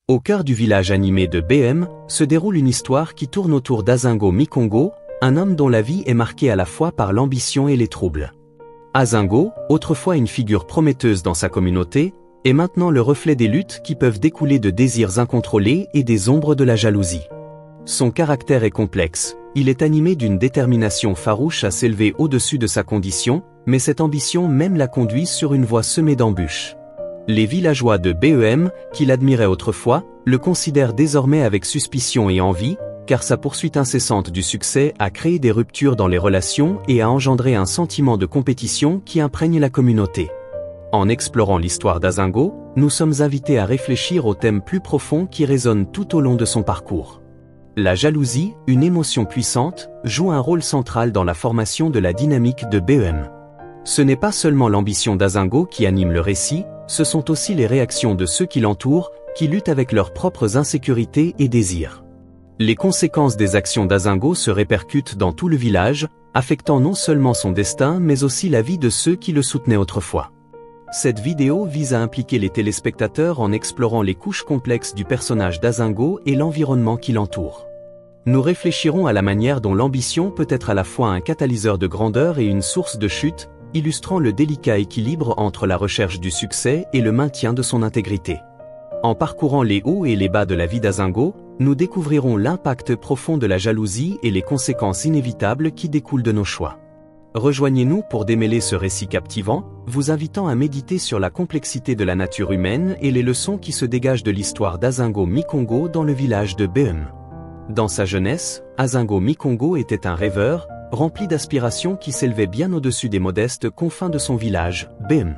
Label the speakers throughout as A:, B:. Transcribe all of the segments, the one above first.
A: Au cœur du village animé de BM, se déroule une histoire qui tourne autour d'Azingo Mikongo, un homme dont la vie est marquée à la fois par l'ambition et les troubles. Azingo, autrefois une figure prometteuse dans sa communauté, est maintenant le reflet des luttes qui peuvent découler de désirs incontrôlés et des ombres de la jalousie. Son caractère est complexe, il est animé d'une détermination farouche à s'élever au-dessus de sa condition, mais cette ambition même l'a conduit sur une voie semée d'embûches. Les villageois de BEM, qui l'admiraient autrefois, le considèrent désormais avec suspicion et envie, car sa poursuite incessante du succès a créé des ruptures dans les relations et a engendré un sentiment de compétition qui imprègne la communauté. En explorant l'histoire d'Azingo, nous sommes invités à réfléchir aux thèmes plus profonds qui résonnent tout au long de son parcours. La jalousie, une émotion puissante, joue un rôle central dans la formation de la dynamique de BEM. Ce n'est pas seulement l'ambition d'Azingo qui anime le récit, ce sont aussi les réactions de ceux qui l'entourent, qui luttent avec leurs propres insécurités et désirs. Les conséquences des actions d'Azingo se répercutent dans tout le village, affectant non seulement son destin mais aussi la vie de ceux qui le soutenaient autrefois. Cette vidéo vise à impliquer les téléspectateurs en explorant les couches complexes du personnage d'Azingo et l'environnement qui l'entoure. Nous réfléchirons à la manière dont l'ambition peut être à la fois un catalyseur de grandeur et une source de chute, illustrant le délicat équilibre entre la recherche du succès et le maintien de son intégrité. En parcourant les hauts et les bas de la vie d'Azingo, nous découvrirons l'impact profond de la jalousie et les conséquences inévitables qui découlent de nos choix. Rejoignez-nous pour démêler ce récit captivant, vous invitant à méditer sur la complexité de la nature humaine et les leçons qui se dégagent de l'histoire d'Azingo Mikongo dans le village de BEM. Dans sa jeunesse, Azingo Mikongo était un rêveur, rempli d'aspirations qui s'élevaient bien au-dessus des modestes confins de son village, BEM.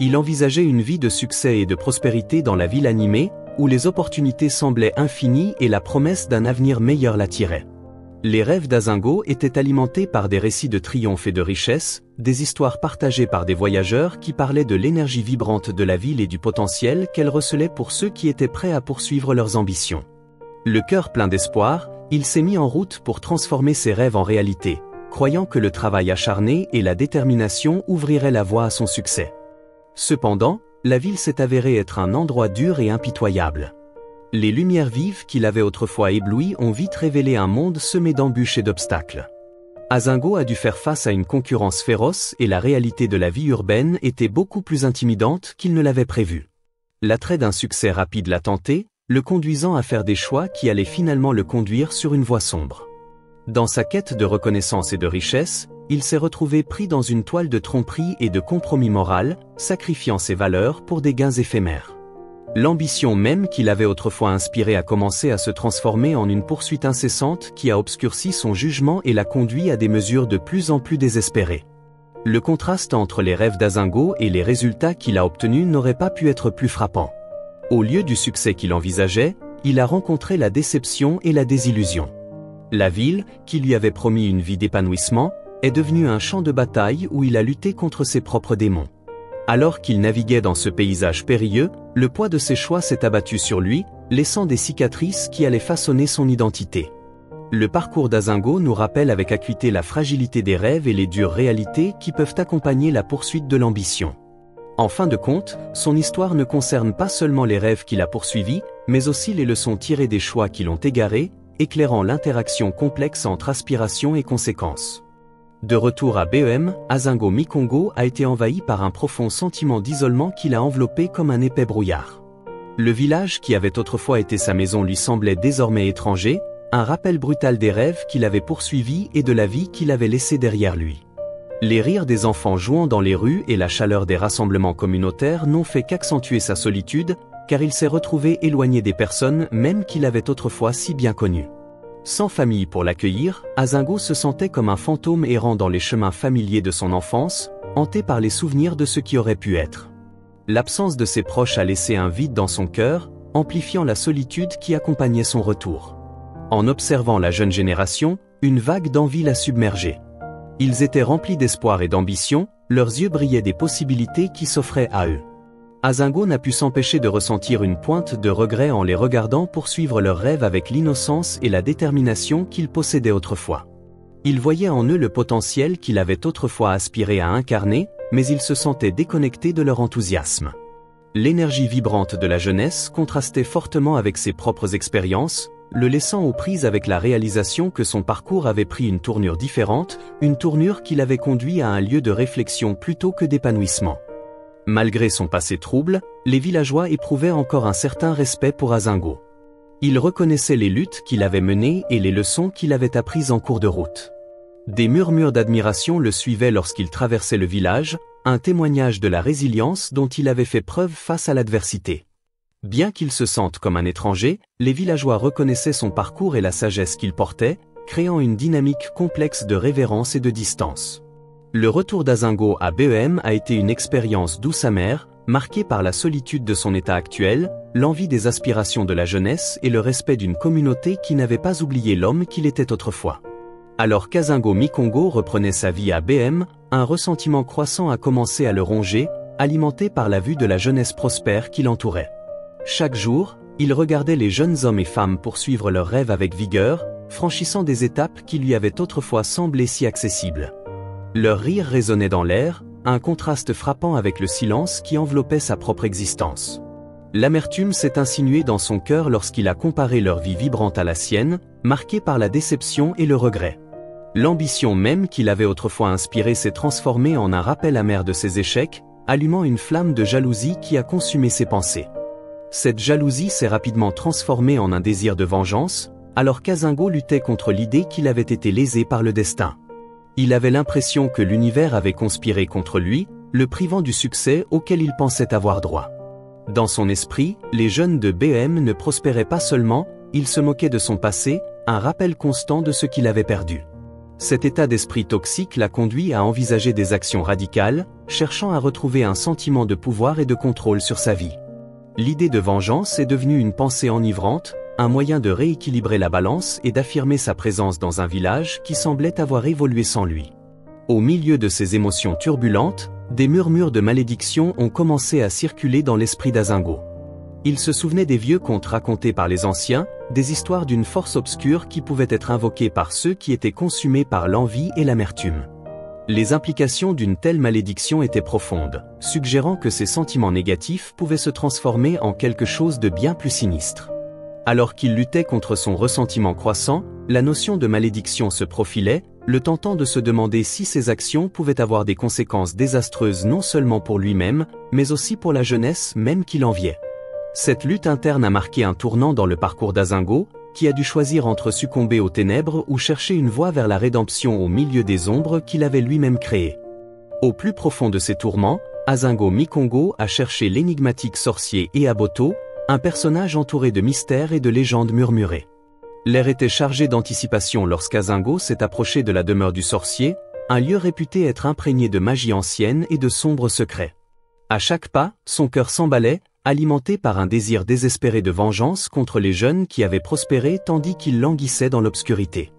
A: Il envisageait une vie de succès et de prospérité dans la ville animée, où les opportunités semblaient infinies et la promesse d'un avenir meilleur l'attirait. Les rêves d'Azingo étaient alimentés par des récits de triomphe et de richesse, des histoires partagées par des voyageurs qui parlaient de l'énergie vibrante de la ville et du potentiel qu'elle recelait pour ceux qui étaient prêts à poursuivre leurs ambitions. Le cœur plein d'espoir, il s'est mis en route pour transformer ses rêves en réalité, croyant que le travail acharné et la détermination ouvriraient la voie à son succès. Cependant, la ville s'est avérée être un endroit dur et impitoyable. Les lumières vives qui l'avaient autrefois ébloui ont vite révélé un monde semé d'embûches et d'obstacles. Azingo a dû faire face à une concurrence féroce et la réalité de la vie urbaine était beaucoup plus intimidante qu'il ne l'avait prévu. L'attrait d'un succès rapide l'a tenté, le conduisant à faire des choix qui allaient finalement le conduire sur une voie sombre. Dans sa quête de reconnaissance et de richesse, il s'est retrouvé pris dans une toile de tromperie et de compromis moral, sacrifiant ses valeurs pour des gains éphémères. L'ambition même qu'il avait autrefois inspiré a commencé à se transformer en une poursuite incessante qui a obscurci son jugement et l'a conduit à des mesures de plus en plus désespérées. Le contraste entre les rêves d'Azingo et les résultats qu'il a obtenus n'aurait pas pu être plus frappant. Au lieu du succès qu'il envisageait, il a rencontré la déception et la désillusion. La ville, qui lui avait promis une vie d'épanouissement, est devenue un champ de bataille où il a lutté contre ses propres démons. Alors qu'il naviguait dans ce paysage périlleux, le poids de ses choix s'est abattu sur lui, laissant des cicatrices qui allaient façonner son identité. Le parcours d'Azingo nous rappelle avec acuité la fragilité des rêves et les dures réalités qui peuvent accompagner la poursuite de l'ambition. En fin de compte, son histoire ne concerne pas seulement les rêves qu'il a poursuivis, mais aussi les leçons tirées des choix qui l'ont égaré, éclairant l'interaction complexe entre aspiration et conséquences. De retour à BEM, Azingo Mikongo a été envahi par un profond sentiment d'isolement qui l'a enveloppé comme un épais brouillard. Le village qui avait autrefois été sa maison lui semblait désormais étranger, un rappel brutal des rêves qu'il avait poursuivis et de la vie qu'il avait laissée derrière lui. Les rires des enfants jouant dans les rues et la chaleur des rassemblements communautaires n'ont fait qu'accentuer sa solitude, car il s'est retrouvé éloigné des personnes même qu'il avait autrefois si bien connues. Sans famille pour l'accueillir, Azingo se sentait comme un fantôme errant dans les chemins familiers de son enfance, hanté par les souvenirs de ce qui aurait pu être. L'absence de ses proches a laissé un vide dans son cœur, amplifiant la solitude qui accompagnait son retour. En observant la jeune génération, une vague d'envie l'a submergé. Ils étaient remplis d'espoir et d'ambition, leurs yeux brillaient des possibilités qui s'offraient à eux. Azingo n'a pu s'empêcher de ressentir une pointe de regret en les regardant poursuivre leurs rêves avec l'innocence et la détermination qu'ils possédaient autrefois. Il voyait en eux le potentiel qu'il avait autrefois aspiré à incarner, mais il se sentait déconnecté de leur enthousiasme. L'énergie vibrante de la jeunesse contrastait fortement avec ses propres expériences, le laissant aux prises avec la réalisation que son parcours avait pris une tournure différente, une tournure qui l'avait conduit à un lieu de réflexion plutôt que d'épanouissement. Malgré son passé trouble, les villageois éprouvaient encore un certain respect pour Azingo. Ils reconnaissaient les luttes qu'il avait menées et les leçons qu'il avait apprises en cours de route. Des murmures d'admiration le suivaient lorsqu'il traversait le village, un témoignage de la résilience dont il avait fait preuve face à l'adversité. Bien qu'il se sente comme un étranger, les villageois reconnaissaient son parcours et la sagesse qu'il portait, créant une dynamique complexe de révérence et de distance. Le retour d'Azingo à Behem a été une expérience douce amère, marquée par la solitude de son état actuel, l'envie des aspirations de la jeunesse et le respect d'une communauté qui n'avait pas oublié l'homme qu'il était autrefois. Alors qu'Azingo Mikongo reprenait sa vie à Behem, un ressentiment croissant a commencé à le ronger, alimenté par la vue de la jeunesse prospère qui l'entourait. Chaque jour, il regardait les jeunes hommes et femmes poursuivre leurs rêves avec vigueur, franchissant des étapes qui lui avaient autrefois semblé si accessibles. Leur rire résonnait dans l'air, un contraste frappant avec le silence qui enveloppait sa propre existence. L'amertume s'est insinuée dans son cœur lorsqu'il a comparé leur vie vibrante à la sienne, marquée par la déception et le regret. L'ambition même qu'il avait autrefois inspirée s'est transformée en un rappel amer de ses échecs, allumant une flamme de jalousie qui a consumé ses pensées. Cette jalousie s'est rapidement transformée en un désir de vengeance, alors qu'Azingo luttait contre l'idée qu'il avait été lésé par le destin. Il avait l'impression que l'univers avait conspiré contre lui, le privant du succès auquel il pensait avoir droit. Dans son esprit, les jeunes de Behem ne prospéraient pas seulement, ils se moquaient de son passé, un rappel constant de ce qu'il avait perdu. Cet état d'esprit toxique l'a conduit à envisager des actions radicales, cherchant à retrouver un sentiment de pouvoir et de contrôle sur sa vie. L'idée de vengeance est devenue une pensée enivrante, un moyen de rééquilibrer la balance et d'affirmer sa présence dans un village qui semblait avoir évolué sans lui. Au milieu de ces émotions turbulentes, des murmures de malédiction ont commencé à circuler dans l'esprit d'Azingo. Il se souvenait des vieux contes racontés par les anciens, des histoires d'une force obscure qui pouvait être invoquée par ceux qui étaient consumés par l'envie et l'amertume. Les implications d'une telle malédiction étaient profondes, suggérant que ces sentiments négatifs pouvaient se transformer en quelque chose de bien plus sinistre. Alors qu'il luttait contre son ressentiment croissant, la notion de malédiction se profilait, le tentant de se demander si ses actions pouvaient avoir des conséquences désastreuses non seulement pour lui-même, mais aussi pour la jeunesse même qu'il enviait. Cette lutte interne a marqué un tournant dans le parcours d'Azingo, qui a dû choisir entre succomber aux ténèbres ou chercher une voie vers la rédemption au milieu des ombres qu'il avait lui-même créées. Au plus profond de ses tourments, Azingo Mikongo a cherché l'énigmatique sorcier Eaboto, un personnage entouré de mystères et de légendes murmurées. L'air était chargé d'anticipation lorsqu'Azingo s'est approché de la demeure du sorcier, un lieu réputé être imprégné de magie ancienne et de sombres secrets. À chaque pas, son cœur s'emballait, alimenté par un désir désespéré de vengeance contre les jeunes qui avaient prospéré tandis qu'il languissait dans l'obscurité.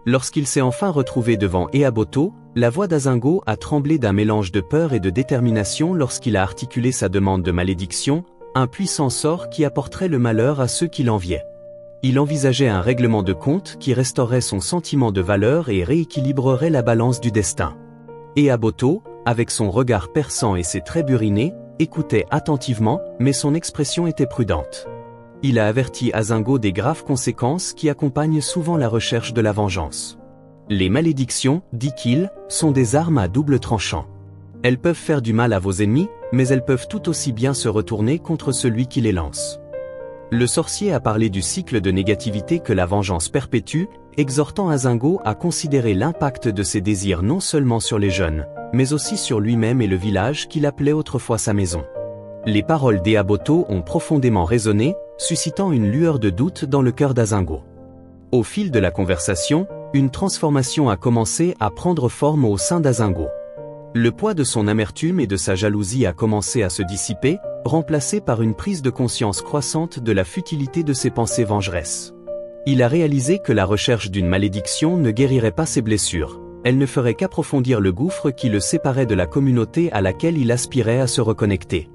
A: Lorsqu'il s'est enfin retrouvé devant Eaboto, la voix d'Azingo a tremblé d'un mélange de peur et de détermination lorsqu'il a articulé sa demande de malédiction, un puissant sort qui apporterait le malheur à ceux qui l'enviaient. Il envisageait un règlement de compte qui restaurerait son sentiment de valeur et rééquilibrerait la balance du destin. Eaboto, avec son regard perçant et ses traits burinés, écoutait attentivement, mais son expression était prudente. Il a averti Azingo des graves conséquences qui accompagnent souvent la recherche de la vengeance. Les malédictions, dit-il, sont des armes à double tranchant. Elles peuvent faire du mal à vos ennemis, mais elles peuvent tout aussi bien se retourner contre celui qui les lance. Le sorcier a parlé du cycle de négativité que la vengeance perpétue, exhortant Azingo à considérer l'impact de ses désirs non seulement sur les jeunes, mais aussi sur lui-même et le village qu'il appelait autrefois sa maison. Les paroles d'Eaboto ont profondément résonné, suscitant une lueur de doute dans le cœur d'Azingo. Au fil de la conversation, une transformation a commencé à prendre forme au sein d'Azingo. Le poids de son amertume et de sa jalousie a commencé à se dissiper, remplacé par une prise de conscience croissante de la futilité de ses pensées vengeresses. Il a réalisé que la recherche d'une malédiction ne guérirait pas ses blessures, elle ne ferait qu'approfondir le gouffre qui le séparait de la communauté à laquelle il aspirait à se reconnecter.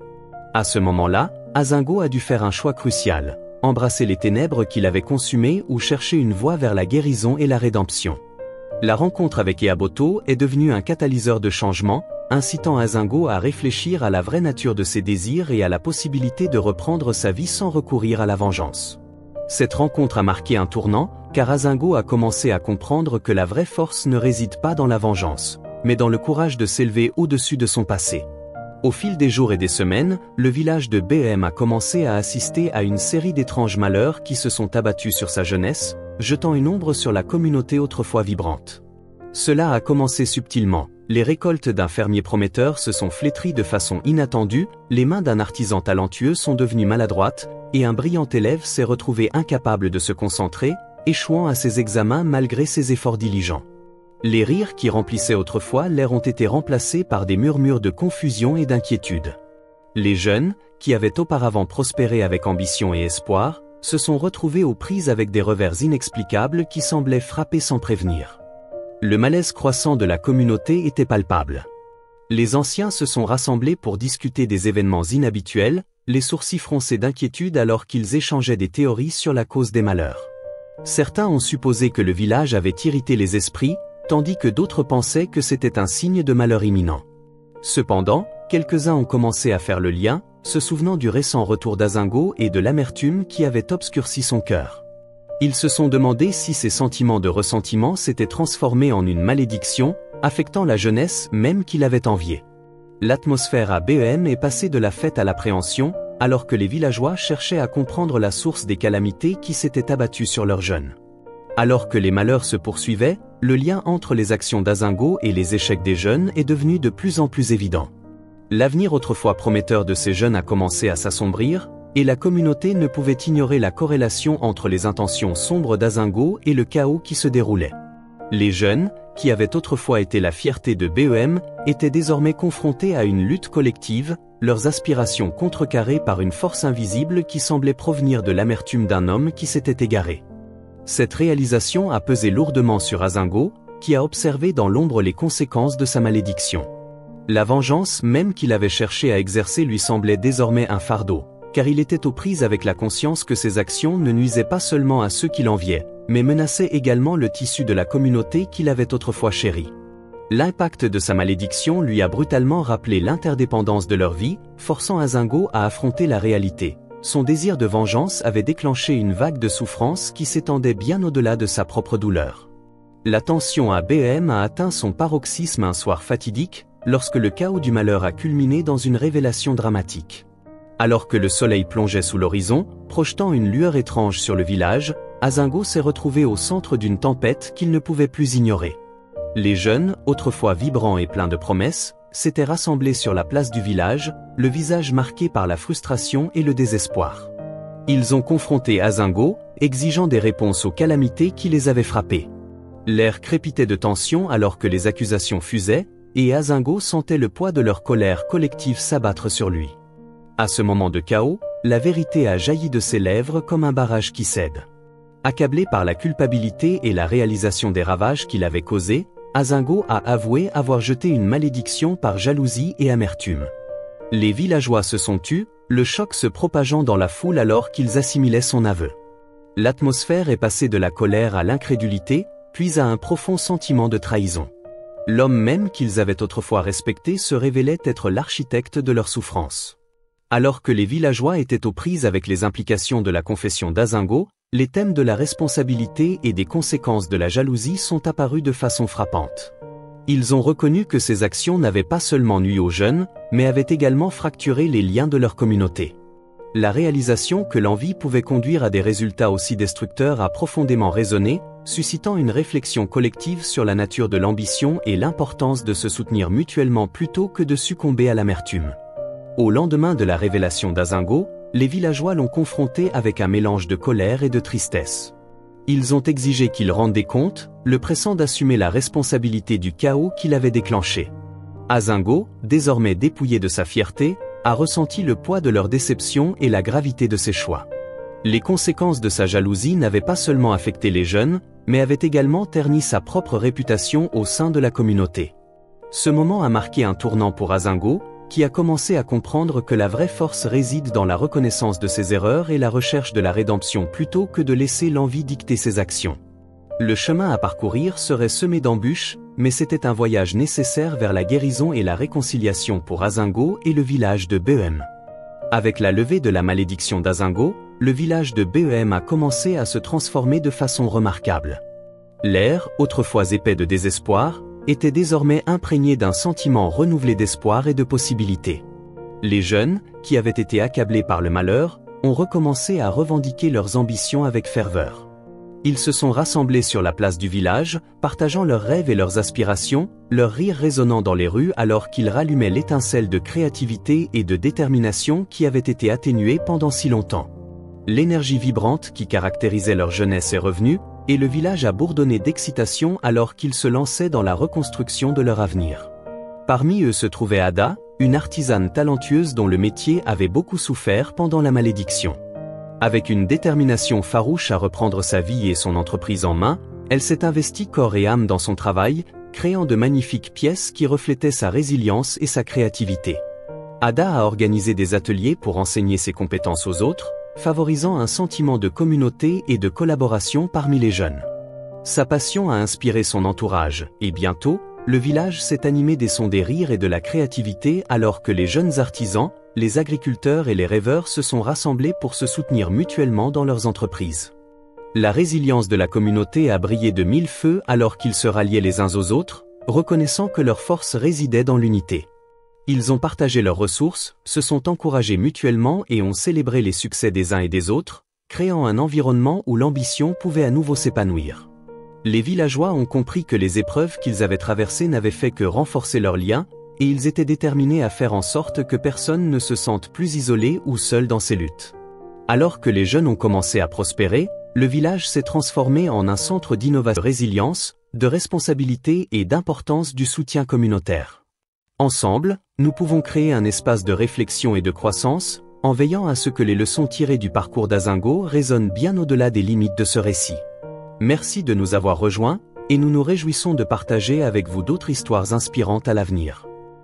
A: À ce moment-là, Azingo a dû faire un choix crucial, embrasser les ténèbres qu'il avait consumées ou chercher une voie vers la guérison et la rédemption. La rencontre avec Eaboto est devenue un catalyseur de changement, incitant Azingo à réfléchir à la vraie nature de ses désirs et à la possibilité de reprendre sa vie sans recourir à la vengeance. Cette rencontre a marqué un tournant, car Azingo a commencé à comprendre que la vraie force ne réside pas dans la vengeance, mais dans le courage de s'élever au-dessus de son passé. Au fil des jours et des semaines, le village de BEM a commencé à assister à une série d'étranges malheurs qui se sont abattus sur sa jeunesse, jetant une ombre sur la communauté autrefois vibrante. Cela a commencé subtilement. Les récoltes d'un fermier prometteur se sont flétries de façon inattendue, les mains d'un artisan talentueux sont devenues maladroites, et un brillant élève s'est retrouvé incapable de se concentrer, échouant à ses examens malgré ses efforts diligents. Les rires qui remplissaient autrefois l'air ont été remplacés par des murmures de confusion et d'inquiétude. Les jeunes, qui avaient auparavant prospéré avec ambition et espoir, se sont retrouvés aux prises avec des revers inexplicables qui semblaient frapper sans prévenir. Le malaise croissant de la communauté était palpable. Les anciens se sont rassemblés pour discuter des événements inhabituels, les sourcils froncés d'inquiétude alors qu'ils échangeaient des théories sur la cause des malheurs. Certains ont supposé que le village avait irrité les esprits, tandis que d'autres pensaient que c'était un signe de malheur imminent. Cependant, quelques-uns ont commencé à faire le lien, se souvenant du récent retour d'Azingo et de l'amertume qui avait obscurci son cœur. Ils se sont demandé si ces sentiments de ressentiment s'étaient transformés en une malédiction, affectant la jeunesse même qu'il avait enviée. L'atmosphère à BEM est passée de la fête à l'appréhension, alors que les villageois cherchaient à comprendre la source des calamités qui s'étaient abattues sur leurs jeunes. Alors que les malheurs se poursuivaient, le lien entre les actions d'Azingo et les échecs des jeunes est devenu de plus en plus évident. L'avenir autrefois prometteur de ces jeunes a commencé à s'assombrir, et la communauté ne pouvait ignorer la corrélation entre les intentions sombres d'Azingo et le chaos qui se déroulait. Les jeunes, qui avaient autrefois été la fierté de BEM, étaient désormais confrontés à une lutte collective, leurs aspirations contrecarrées par une force invisible qui semblait provenir de l'amertume d'un homme qui s'était égaré. Cette réalisation a pesé lourdement sur Azingo, qui a observé dans l'ombre les conséquences de sa malédiction. La vengeance même qu'il avait cherché à exercer lui semblait désormais un fardeau, car il était aux prises avec la conscience que ses actions ne nuisaient pas seulement à ceux qui l'enviaient, mais menaçaient également le tissu de la communauté qu'il avait autrefois chéri. L'impact de sa malédiction lui a brutalement rappelé l'interdépendance de leur vie, forçant Azingo à affronter la réalité. Son désir de vengeance avait déclenché une vague de souffrance qui s'étendait bien au-delà de sa propre douleur. La tension à BEM a atteint son paroxysme un soir fatidique, lorsque le chaos du malheur a culminé dans une révélation dramatique. Alors que le soleil plongeait sous l'horizon, projetant une lueur étrange sur le village, Azingo s'est retrouvé au centre d'une tempête qu'il ne pouvait plus ignorer. Les jeunes, autrefois vibrants et pleins de promesses, s'étaient rassemblés sur la place du village, le visage marqué par la frustration et le désespoir. Ils ont confronté Azingo, exigeant des réponses aux calamités qui les avaient frappés. L'air crépitait de tension alors que les accusations fusaient, et Azingo sentait le poids de leur colère collective s'abattre sur lui. À ce moment de chaos, la vérité a jailli de ses lèvres comme un barrage qui cède. Accablé par la culpabilité et la réalisation des ravages qu'il avait causés, Azingo a avoué avoir jeté une malédiction par jalousie et amertume. Les villageois se sont tus, le choc se propageant dans la foule alors qu'ils assimilaient son aveu. L'atmosphère est passée de la colère à l'incrédulité, puis à un profond sentiment de trahison. L'homme même qu'ils avaient autrefois respecté se révélait être l'architecte de leur souffrance. Alors que les villageois étaient aux prises avec les implications de la confession d'Azingo, les thèmes de la responsabilité et des conséquences de la jalousie sont apparus de façon frappante. Ils ont reconnu que ces actions n'avaient pas seulement nui aux jeunes, mais avaient également fracturé les liens de leur communauté. La réalisation que l'envie pouvait conduire à des résultats aussi destructeurs a profondément résonné, suscitant une réflexion collective sur la nature de l'ambition et l'importance de se soutenir mutuellement plutôt que de succomber à l'amertume. Au lendemain de la révélation d'Azingo, les villageois l'ont confronté avec un mélange de colère et de tristesse. Ils ont exigé qu'il rende des comptes, le pressant d'assumer la responsabilité du chaos qu'il avait déclenché. Azingo, désormais dépouillé de sa fierté, a ressenti le poids de leur déception et la gravité de ses choix. Les conséquences de sa jalousie n'avaient pas seulement affecté les jeunes, mais avaient également terni sa propre réputation au sein de la communauté. Ce moment a marqué un tournant pour Azingo, qui a commencé à comprendre que la vraie force réside dans la reconnaissance de ses erreurs et la recherche de la rédemption plutôt que de laisser l'envie dicter ses actions. Le chemin à parcourir serait semé d'embûches, mais c'était un voyage nécessaire vers la guérison et la réconciliation pour Azingo et le village de Behem. Avec la levée de la malédiction d'Azingo, le village de Behem a commencé à se transformer de façon remarquable. L'air, autrefois épais de désespoir, était désormais imprégné d'un sentiment renouvelé d'espoir et de possibilités. Les jeunes, qui avaient été accablés par le malheur, ont recommencé à revendiquer leurs ambitions avec ferveur. Ils se sont rassemblés sur la place du village, partageant leurs rêves et leurs aspirations, leurs rires résonnant dans les rues alors qu'ils rallumaient l'étincelle de créativité et de détermination qui avait été atténuée pendant si longtemps. L'énergie vibrante qui caractérisait leur jeunesse est revenue, et le village a bourdonné d'excitation alors qu'ils se lançaient dans la reconstruction de leur avenir. Parmi eux se trouvait Ada, une artisane talentueuse dont le métier avait beaucoup souffert pendant la malédiction. Avec une détermination farouche à reprendre sa vie et son entreprise en main, elle s'est investie corps et âme dans son travail, créant de magnifiques pièces qui reflétaient sa résilience et sa créativité. Ada a organisé des ateliers pour enseigner ses compétences aux autres, favorisant un sentiment de communauté et de collaboration parmi les jeunes. Sa passion a inspiré son entourage, et bientôt, le village s'est animé des sons des rires et de la créativité alors que les jeunes artisans, les agriculteurs et les rêveurs se sont rassemblés pour se soutenir mutuellement dans leurs entreprises. La résilience de la communauté a brillé de mille feux alors qu'ils se ralliaient les uns aux autres, reconnaissant que leur force résidait dans l'unité. Ils ont partagé leurs ressources, se sont encouragés mutuellement et ont célébré les succès des uns et des autres, créant un environnement où l'ambition pouvait à nouveau s'épanouir. Les villageois ont compris que les épreuves qu'ils avaient traversées n'avaient fait que renforcer leurs liens, et ils étaient déterminés à faire en sorte que personne ne se sente plus isolé ou seul dans ses luttes. Alors que les jeunes ont commencé à prospérer, le village s'est transformé en un centre d'innovation, de résilience, de responsabilité et d'importance du soutien communautaire. Ensemble, nous pouvons créer un espace de réflexion et de croissance, en veillant à ce que les leçons tirées du parcours d'Azingo résonnent bien au-delà des limites de ce récit. Merci de nous avoir rejoints, et nous nous réjouissons de partager avec vous d'autres histoires inspirantes à l'avenir.